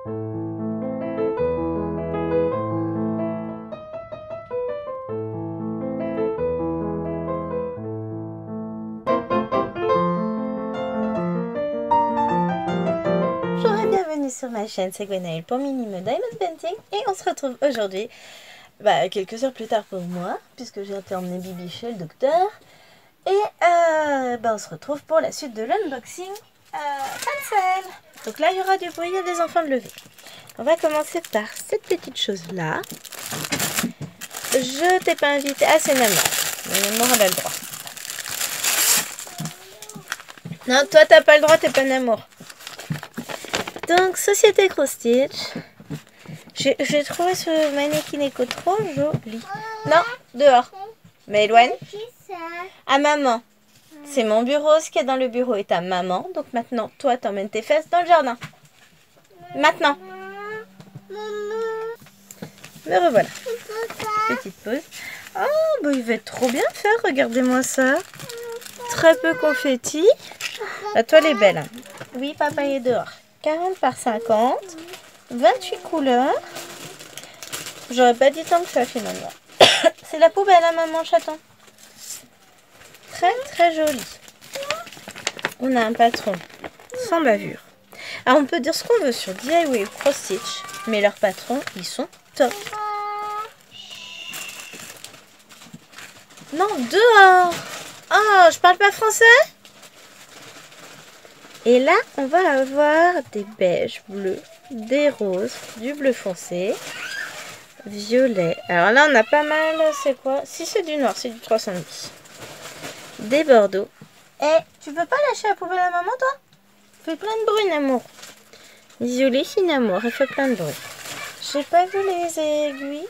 Bonjour et bienvenue sur ma chaîne, c'est Gwenaëlle pour Minimo Diamond Painting et on se retrouve aujourd'hui, quelques heures plus tard pour moi, puisque j'ai été emmener Bibi chez le docteur. Et on se retrouve pour la suite de l'unboxing Pencil. Donc là il y aura du bruit, il y a des enfants de lever. On va commencer par cette petite chose là. Je t'ai pas invité, c'est Namor. Namor elle a le droit. Non, toi t'as pas le droit, t'es pas Namor. Donc, Société Cross Stitch. J'ai trouvé ce mannequin trop joli. Non, dehors. Mais éloigne. À maman. C'est mon bureau. Ce qu'il y a dans le bureau est à maman. Donc maintenant, toi, t'emmènes tes fesses dans le jardin. Maintenant. Me revoilà. Petite pause. Oh, il va être trop bien faire. Regardez-moi ça. Très peu confetti. La toile est belle. Hein. Oui, papa est dehors. 40 par 50, 28 couleurs. J'aurais pas dit tant que ça finalement. C'est la poubelle à maman chaton. Très très joli. On a un patron sans bavure. Alors on peut dire ce qu'on veut sur DIY ou Cross Stitch, mais leurs patrons ils sont top. Non, dehors. Oh, je parle pas français. Et là, on va avoir des beiges bleus, des roses, du bleu foncé, violet. Alors là, on a pas mal, c'est quoi? Si c'est du noir, c'est du 310. Des bordeaux. Eh, tu veux pas lâcher la poubelle à maman, toi? Fais plein de bruit, Namour. Violet, Finamour, elle fait plein de bruit. J'ai pas vu les aiguilles.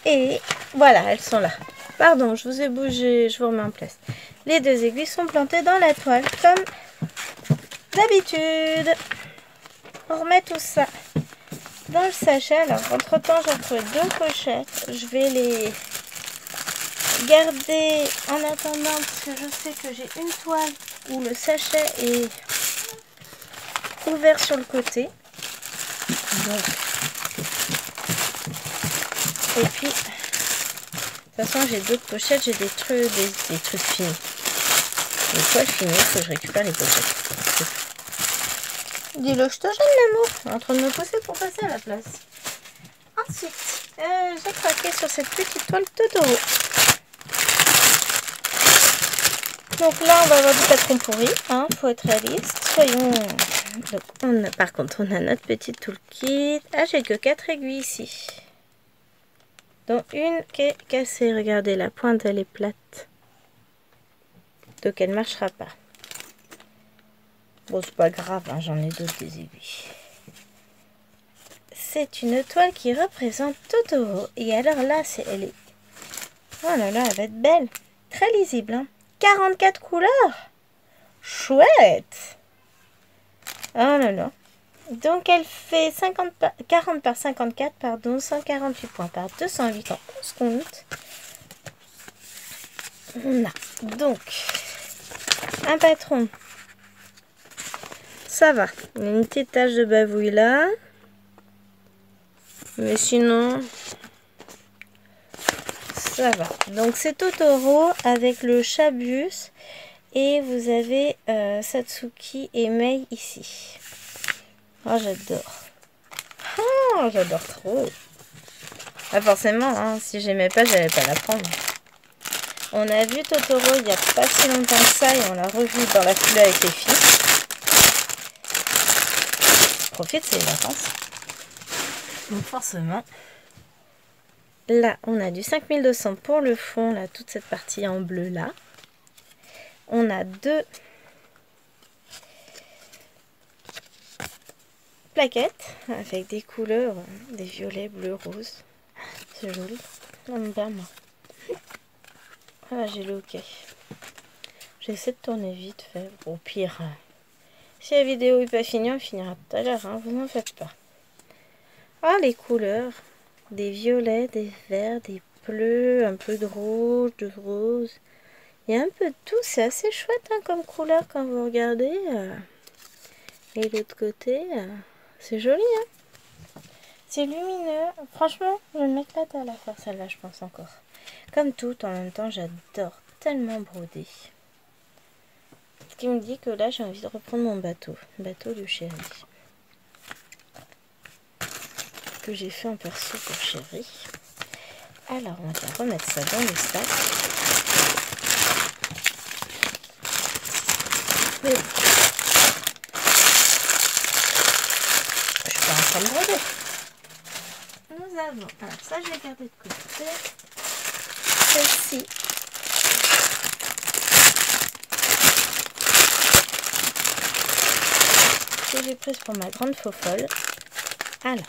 Et voilà, elles sont là. Pardon, je vous ai bougé, je vous remets en place. Les deux aiguilles sont plantées dans la toile, comme d'habitude. On remet tout ça dans le sachet. Alors, entre-temps, j'ai trouvé deux pochettes. Je vais les garder en attendant, parce que je sais que j'ai une toile où le sachet est ouvert sur le côté. Donc. Et puis... De toute façon, j'ai d'autres pochettes, j'ai des trucs finis. Des toiles finies, il faut que je récupère les pochettes. Dis-le, je te gêne l'amour. On est en train de me pousser pour passer à la place. Ensuite, j'ai craqué sur cette petite toile Totoro. Donc là, on va avoir du patron pourri, hein, faut être réaliste. Soyons... Donc, par contre, on a notre petite toolkit. Ah, j'ai que 4 aiguilles ici. Donc une qui est cassée, regardez la pointe elle est plate. Donc elle ne marchera pas. Bon c'est pas grave, hein, j'en ai d'autres des aiguilles. C'est une toile qui représente Totoro. Et alors là, elle est... Oh là là, elle va être belle. Très lisible. Hein. 44 couleurs. Chouette. Oh là là. Donc elle fait 40 par 54, pardon, 148 points par 208 en 11 comptes. On a donc un patron. Ça va. Il y a une petite tache de bavouille là. Mais sinon, ça va. Donc c'est Totoro avec le Chabus. Et vous avez Satsuki et Mei ici. Oh, j'adore. Oh, j'adore trop. Ah, forcément, hein, si j'aimais pas, j'allais pas la prendre. On a vu Totoro il n'y a pas si longtemps que ça et on l'a revu dans la foulée avec les filles. Profite, c'est les vacances. Donc forcément. Là, on a du 5200 pour le fond, là, toute cette partie en bleu là. On a deux plaquettes avec des couleurs, des violets, bleus, roses. C'est joli. J'aime bien moi. Ah, j'ai le ok. J'essaie de tourner vite fait. Au pire, si la vidéo n'est pas finie, on finira tout à l'heure. Hein, vous n'en faites pas. Ah, les couleurs. Des violets, des verts, des bleus, un peu de rouge, de rose. Il y a un peu de tout. C'est assez chouette hein, comme couleur quand vous regardez. Et l'autre côté, c'est joli, hein? C'est lumineux. Franchement, je vais m'éclate à la faire celle-là, je pense encore. Comme tout, en même temps, j'adore tellement broder. Ce qui me dit que là, j'ai envie de reprendre mon bateau. Le bateau de Chéri. Que j'ai fait en perso pour Chéri. Alors, on va remettre ça dans le sac. Mais je suis pas en train de broder. Nous avons, alors ça je vais garder de côté. Celle-ci. Que j'ai prise pour ma grande faux folle. Alors,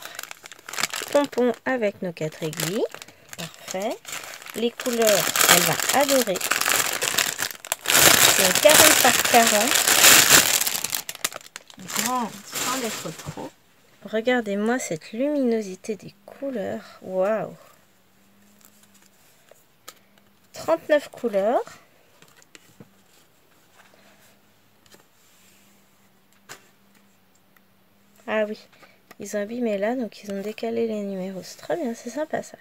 pompon avec nos 4 aiguilles. Parfait. Les couleurs, elle va adorer. C'est 40 par 40. Grande, sans l'être trop. Regardez-moi cette luminosité des couleurs. Waouh! 39 couleurs. Ah oui, ils ont abîmé là, donc ils ont décalé les numéros. C'est très bien, c'est sympa ça.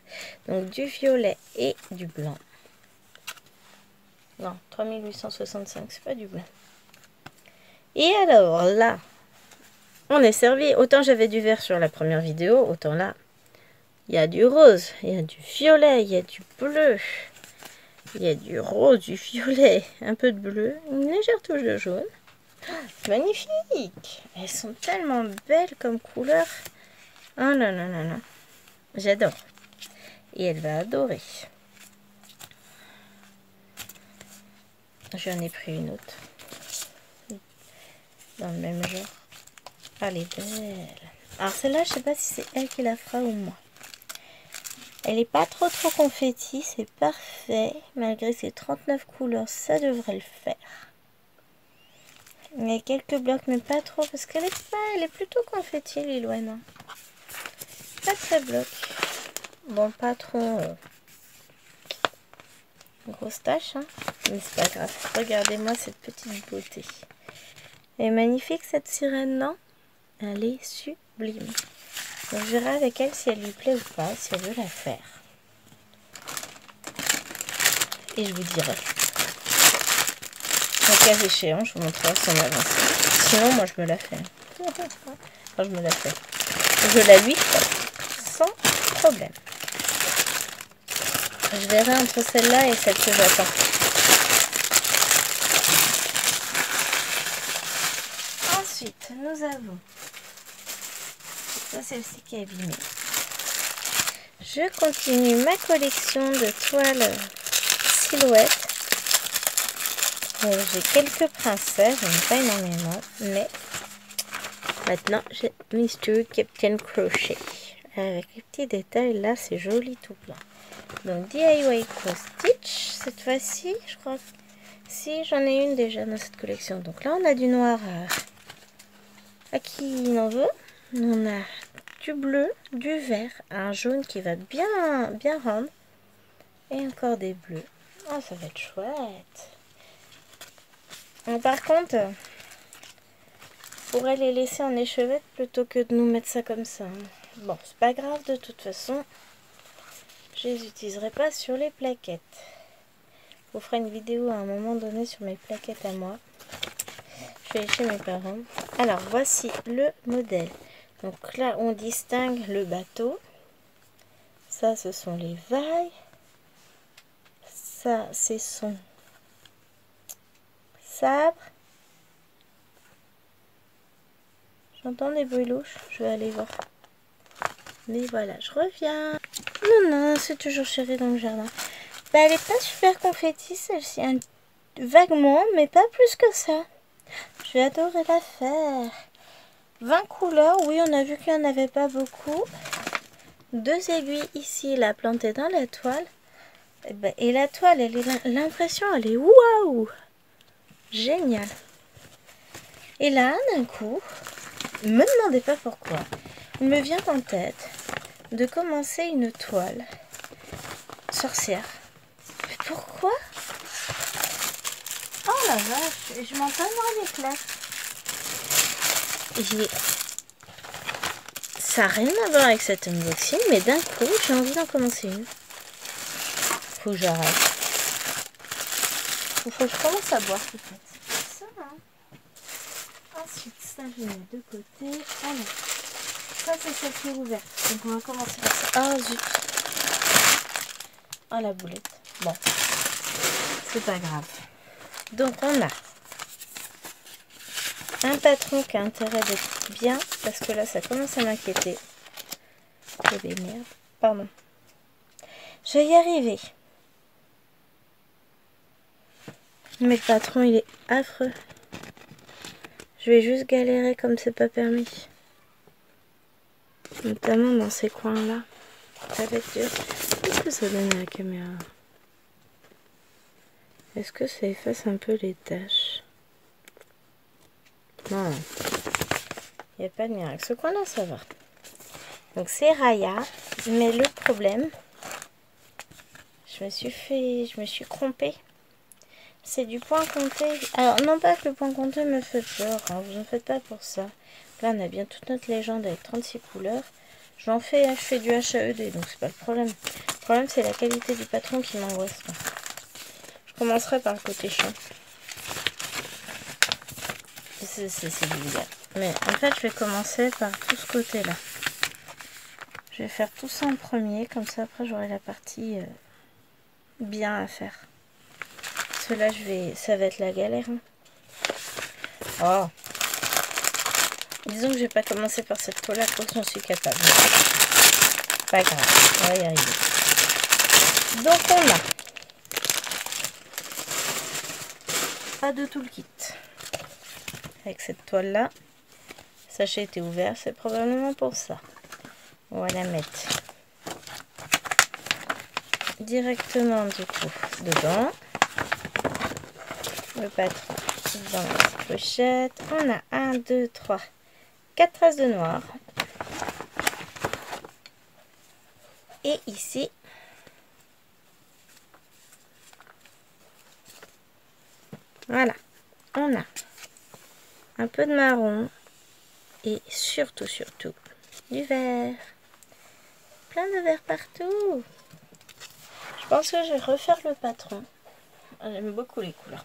Donc du violet et du blanc. Non, 3865, c'est pas du blanc. Et alors là, on est servi. Autant j'avais du vert sur la première vidéo, autant là, il y a du rose, il y a du violet, il y a du bleu. Il y a du rose, du violet, un peu de bleu, une légère touche de jaune. Magnifique! Elles sont tellement belles comme couleur. Oh non, non, non, non. J'adore. Et elle va adorer. J'en ai pris une autre. Dans le même genre. Ah, elle est belle. Alors celle-là, je sais pas si c'est elle qui la fera ou moi. Elle n'est pas trop confetti, c'est parfait. Malgré ses 39 couleurs, ça devrait le faire. Il y a quelques blocs, mais pas trop, parce qu'elle est plutôt confetti, Lilouane. Pas très bloc. Bon, pas trop grosse tache, hein, mais c'est pas grave. Regardez-moi cette petite beauté. Elle est magnifique, cette sirène, non? Elle est sublime. Donc, je verrai avec elle si elle lui plaît ou pas, si elle veut la faire. Et je vous dirai. En cas échéant, je vous montrerai son avancée. Sinon, moi, je me la fais. Enfin, je me la fais. Je la lui fais. Sans problème. Je verrai entre celle-là et celle que j'attends. Ensuite, nous avons... celle-ci qui est abîmée. Je continue ma collection de toiles silhouettes. J'ai quelques princesses, j'en ai pas énormément, mais maintenant j'ai Mr. Captain Crochet. Avec les petits détails, là c'est joli tout plein. Donc DIY Cross Stitch, cette fois-ci, je crois que si j'en ai une déjà dans cette collection. Donc là on a du noir à qui il en veut. On a du bleu, du vert, un jaune qui va bien rendre. Et encore des bleus. Oh, ça va être chouette. Bon, par contre, on pourrait les laisser en échevette plutôt que de nous mettre ça comme ça. Bon, c'est pas grave de toute façon. Je les utiliserai pas sur les plaquettes. Je vous ferai une vidéo à un moment donné sur mes plaquettes à moi. Je vais chez mes parents. Alors, voici le modèle. Donc là, on distingue le bateau. Ça, ce sont les vagues. Ça, c'est son sabre. J'entends des bruits louches. Je vais aller voir. Mais voilà, je reviens. Non, non, c'est toujours Chéri dans le jardin. Bah, elle n'est pas super confetti, celle-ci. Vaguement, mais pas plus que ça. Je vais adorer la faire. 20 couleurs. Oui, on a vu qu'il n'y en avait pas beaucoup. 2 aiguilles ici, là, plantées dans la toile. Et la toile, l'impression, elle est waouh! Génial. Et là, d'un coup, ne me demandez pas pourquoi, il me vient en tête de commencer une toile sorcière. Mais pourquoi? Oh la vache, je m'en donnerai des claques. Ça n'a rien à voir avec cet unboxing, mais d'un coup, j'ai envie d'en commencer une. Faut que j'arrête. Faut que je commence à boire, peut-être. Ça, hein. Ensuite, ça, je mets de côté. Alors, ça, c'est celle qui est ouverte. Donc, on va commencer par ça. Ah, zut. Ah, la boulette. Bon, c'est pas grave. Donc, on a un patron qui a intérêt d'être bien, parce que là, ça commence à m'inquiéter. Oh, des merdes. Pardon. Je vais y arriver. Mais le patron, il est affreux. Je vais juste galérer comme c'est pas permis. Notamment dans ces coins-là. Ça va être dur. Qu'est-ce que ça donne à la caméra? Est-ce que ça efface un peu les taches? Non. Il n'y a pas de miracle. Ce coin-là, ça va. Donc c'est Raya. Mais le problème, je me suis trompée. C'est du point compté. Alors, non pas que le point compté me fait peur, hein, vous en faites pas pour ça. Là, on a bien toute notre légende avec 36 couleurs. Je fais du HAED, donc c'est pas le problème. Le problème, c'est la qualité du patron qui m'angoisse. Je commencerai par le côté chiant. C'est vulgaire. Mais en fait, je vais commencer par tout ce côté-là. Je vais faire tout ça en premier, comme ça, après, j'aurai la partie bien à faire. Là, ça va être la galère. Hein. Oh. Disons que je vais pas commencer par cette colle-là, parce que j'en suis capable. Pas grave, on va y arriver. Donc on a pas de tout le kit. Avec cette toile-là, le sachet était ouvert, c'est probablement pour ça. On va la mettre directement du coup dedans. Le patron dans la petite pochette. On a 1, 2, 3, 4 traces de noir. Et ici, voilà, on a un peu de marron et surtout du vert. Plein de vert partout. Je pense que je vais refaire le patron. J'aime beaucoup les couleurs.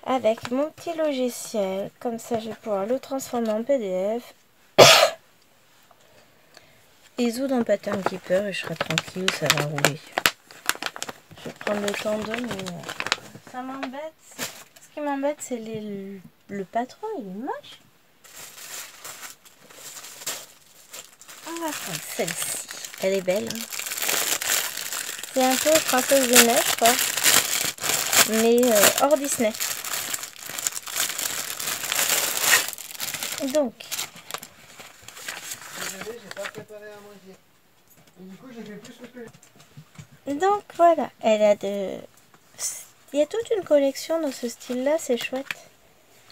Avec mon petit logiciel, comme ça je vais pouvoir le transformer en PDF. ISO dans Pattern Keeper et je serai tranquille, ça va rouler. Je vais prendre le temps de, mais ça m'embête. Ce qui m'embête, c'est le patron, il est moche. On va prendre celle-ci. Elle est belle. Hein. C'est un peu Princesse des Neiges, quoi. Mais hors Disney. Donc. Désolé, j'ai pas préparé à manger. Et du coup, j'ai fait plus que... Donc voilà, elle a de... Il y a toute une collection dans ce style-là, c'est chouette.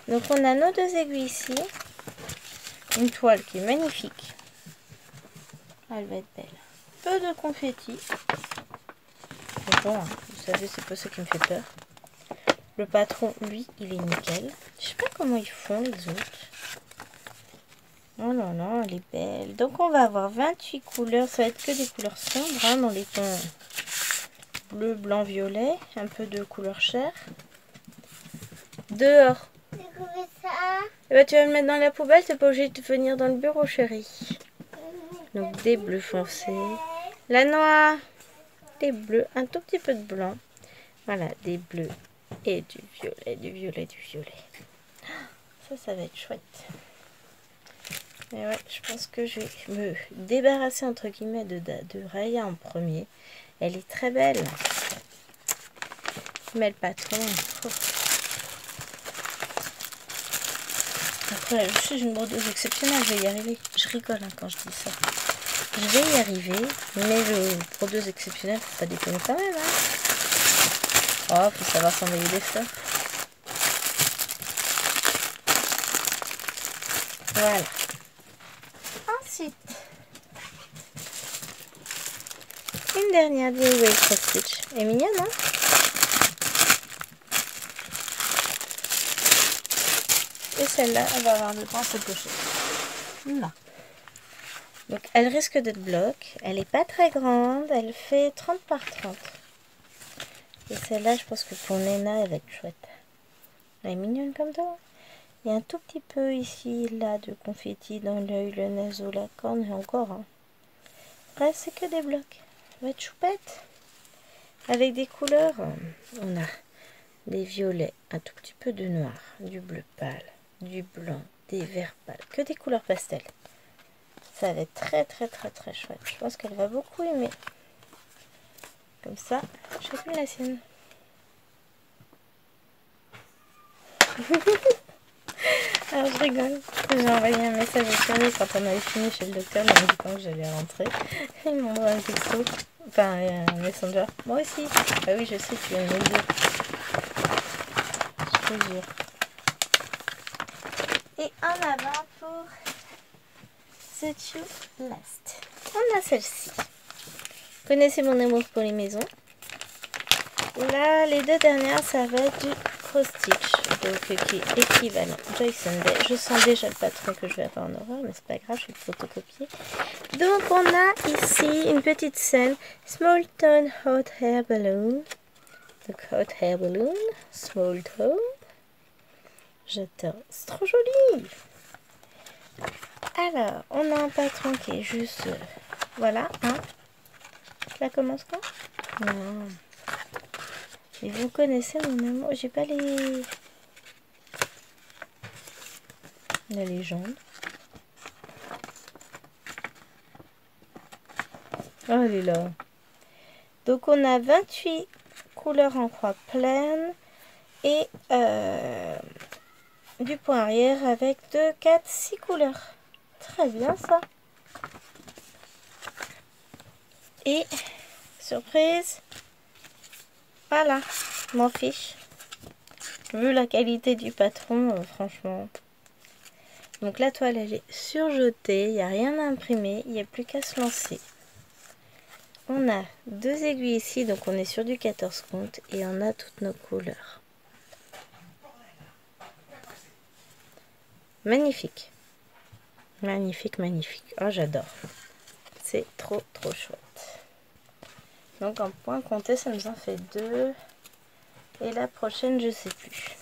Donc on a nos deux aiguilles ici. Une toile qui est magnifique. Elle va être belle. Peu de confetti. Mais bon, hein, vous savez, c'est pas ça qui me fait peur. Le patron, lui, il est nickel. Je sais pas comment ils font les autres. Oh là là, elle est belle. Donc on va avoir 28 couleurs. Ça va être que des couleurs sombres, hein, dans les tons bleu, blanc, violet. Un peu de couleur chair. Dehors. Et bah, tu vas le mettre dans la poubelle. T'es pas obligé de venir dans le bureau, chérie. Donc des bleus foncés. La noix. Des bleus. Un tout petit peu de blanc. Voilà, des bleus. Et du violet, du violet, du violet. Ça va être chouette. Mais ouais, je pense que je vais me débarrasser entre guillemets de Raya en premier. Elle est très belle. Mais le patron... Oh. Après, je suis une brodeuse exceptionnelle, je vais y arriver. Je rigole hein, quand je dis ça. Je vais y arriver, mais le brodeuse exceptionnelle, faut pas déconner quand même. Hein. Oh, faut savoir s'envoyer des fleurs. Voilà. Ensuite, une dernière DIY Cross Stitch. Elle est mignonne, hein? Et celle-là, elle va avoir le temps de se pocher. Là. Donc elle risque d'être bloc. Elle n'est pas très grande. Elle fait 30 par 30. Et celle-là, je pense que pour Nena, elle va être chouette. Elle est mignonne comme ça. Il y a un tout petit peu ici, là, de confetti dans l'œil, le naseau, la corne, et encore. Hein. Ouais, c'est que des blocs. Ça va être choupette. Avec des couleurs, on a des violets, un tout petit peu de noir, du bleu pâle, du blanc, des verts pâles, que des couleurs pastel. Ça va être très très très très chouette. Je pense qu'elle va beaucoup aimer. Comme ça, chacune la sienne. Alors je rigole. J'ai envoyé un message au Thierry quand on avait fini chez le docteur, en me disant que j'allais rentrer. Ils m'ont envoyé un texto, enfin un messenger. Moi aussi. Ah oui, je sais, tu es une audio. Je te jure. Et en avant pour The Two Last. On a celle-ci. Vous connaissez mon amour pour les maisons. Là, les deux dernières, ça va être du cross stitch, donc qui est équivalent Joy Sunday. Je sens déjà le patron que je vais avoir en horreur, mais c'est pas grave, je vais le photocopier. Donc on a ici une petite scène Small Tone Hot Air Balloon. Donc Hot Air Balloon, Small Tone. J'adore, c'est trop joli. Alors, on a un patron qui est juste, voilà, hein. Ça commence quand? Non. Et vous connaissez mon amour, j'ai pas la légende. Oh, elle est là. Donc on a 28 couleurs en croix pleine et du point arrière avec 2, 4, 6 couleurs. Très bien ça. Et surprise, voilà, m'en fiche. Vu la qualité du patron, franchement. Donc la toile elle est surjetée, il n'y a rien à imprimer, il n'y a plus qu'à se lancer. On a 2 aiguilles ici, donc on est sur du 14 comptes et on a toutes nos couleurs. Magnifique. Magnifique, magnifique. Oh, j'adore. C'est trop, trop chouette. Donc en point compté, ça nous en fait 2. Et la prochaine, je sais plus.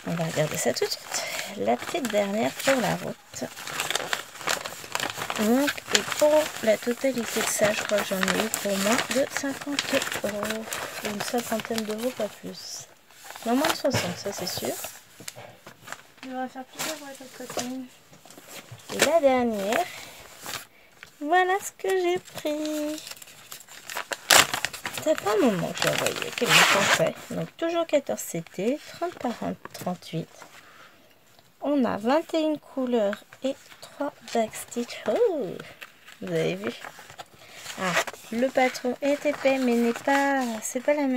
On va regarder ça tout de suite. La petite dernière pour la route. Donc, et pour la totalité de ça, je crois que j'en ai eu pour moins de 50 €. Une cinquantaine d'euros, pas plus. Non, moins de 60, ça c'est sûr. On va faire plusieurs pour l'autre côté. Et la dernière, voilà ce que j'ai pris. Ça fait un moment que j'ai envoyé. Quel temps fait. Donc toujours 14 CT, 30 par 38. On a 21 couleurs et 3 backstitch. Oh, vous avez vu. Ah, le patron est épais, mais n'est pas, c'est pas le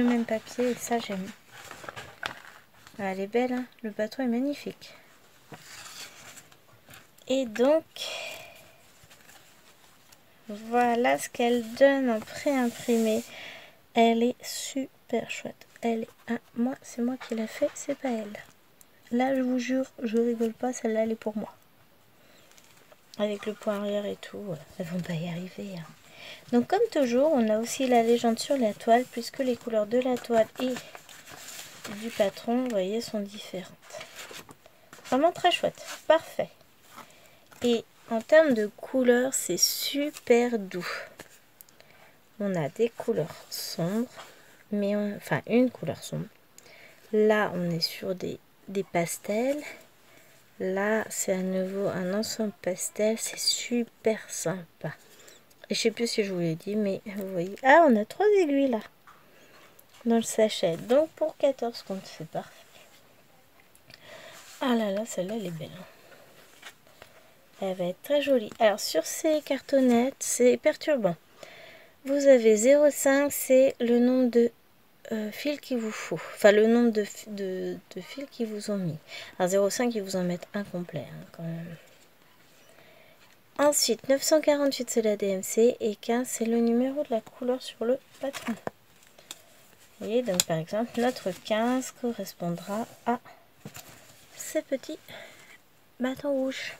même papier. Et ça j'aime. Ah, elle est belle, hein. Le patron est magnifique. Et donc, voilà ce qu'elle donne en pré-imprimé. Elle est super chouette. Elle est moi, c'est moi qui l'ai fait, c'est pas elle. Là, je vous jure, je rigole pas, celle-là, elle est pour moi. Avec le point arrière et tout, elles vont pas y arriver. Hein. Donc, comme toujours, on a aussi la légende sur la toile, puisque les couleurs de la toile et du patron, vous voyez, sont différentes. Vraiment très chouette, parfait. Et en termes de couleurs, c'est super doux. On a des couleurs sombres, mais enfin une couleur sombre. Là, on est sur des pastels. Là, c'est à nouveau un ensemble pastel. C'est super sympa. Et je sais plus si je vous l'ai dit, mais vous voyez. Ah, on a 3 aiguilles là. Dans le sachet. Donc, pour 14 comptes, c'est parfait. Ah là là, celle-là, elle est belle. Elle va être très jolie. Alors, sur ces cartonnettes, c'est perturbant. Vous avez 0,5, c'est le nombre de fils qu'il vous faut. Enfin, le nombre de fils qu'ils vous ont mis. Alors, 0,5, ils vous en mettent un complet, hein, quand même. Ensuite, 948, c'est la DMC. Et 15, c'est le numéro de la couleur sur le patron. voyez, donc par exemple, notre 15 correspondra à ces petits bâtons rouges.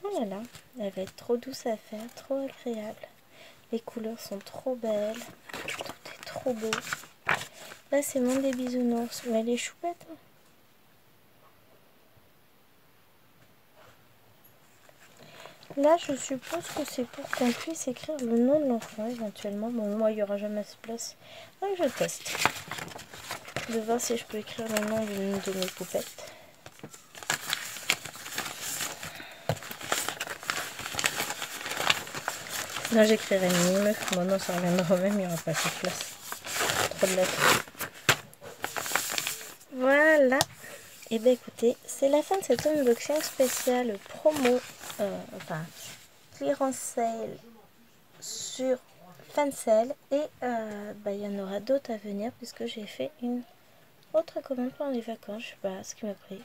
Oh là là, elle va être trop douce à faire, trop agréable. Les couleurs sont trop belles, tout est trop beau. Là, c'est mon des bisounours, mais elle est chouette. Hein. Là, je suppose que c'est pour qu'on puisse écrire le nom de l'enfant éventuellement. Bon, moi, il n'y aura jamais assez de place. Donc, je teste. De voir si je peux écrire le nom d'une de mes poupettes. Là, j'écrirai Mime. Bon, non, ça reviendra au même, il n'y aura pas assez de place. Trop de lettres. Voilà. Et bien, écoutez, c'est la fin de cette unboxing spéciale promo. Enfin, clearance sale sur Fancel. Et il y en aura d'autres à venir puisque j'ai fait une autre commande pendant les vacances. Je sais pas ce qui m'a pris.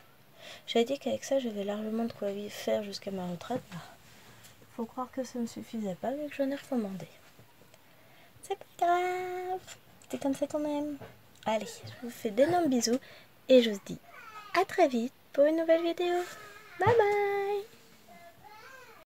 J'avais dit qu'avec ça, j'avais largement de quoi faire jusqu'à ma retraite. Faut croire que ça ne suffisait pas vu que j'en ai recommandé. C'est pas grave. C'est comme ça qu'on aime. Allez, je vous fais d'énormes bisous et je vous dis à très vite pour une nouvelle vidéo. Bye bye.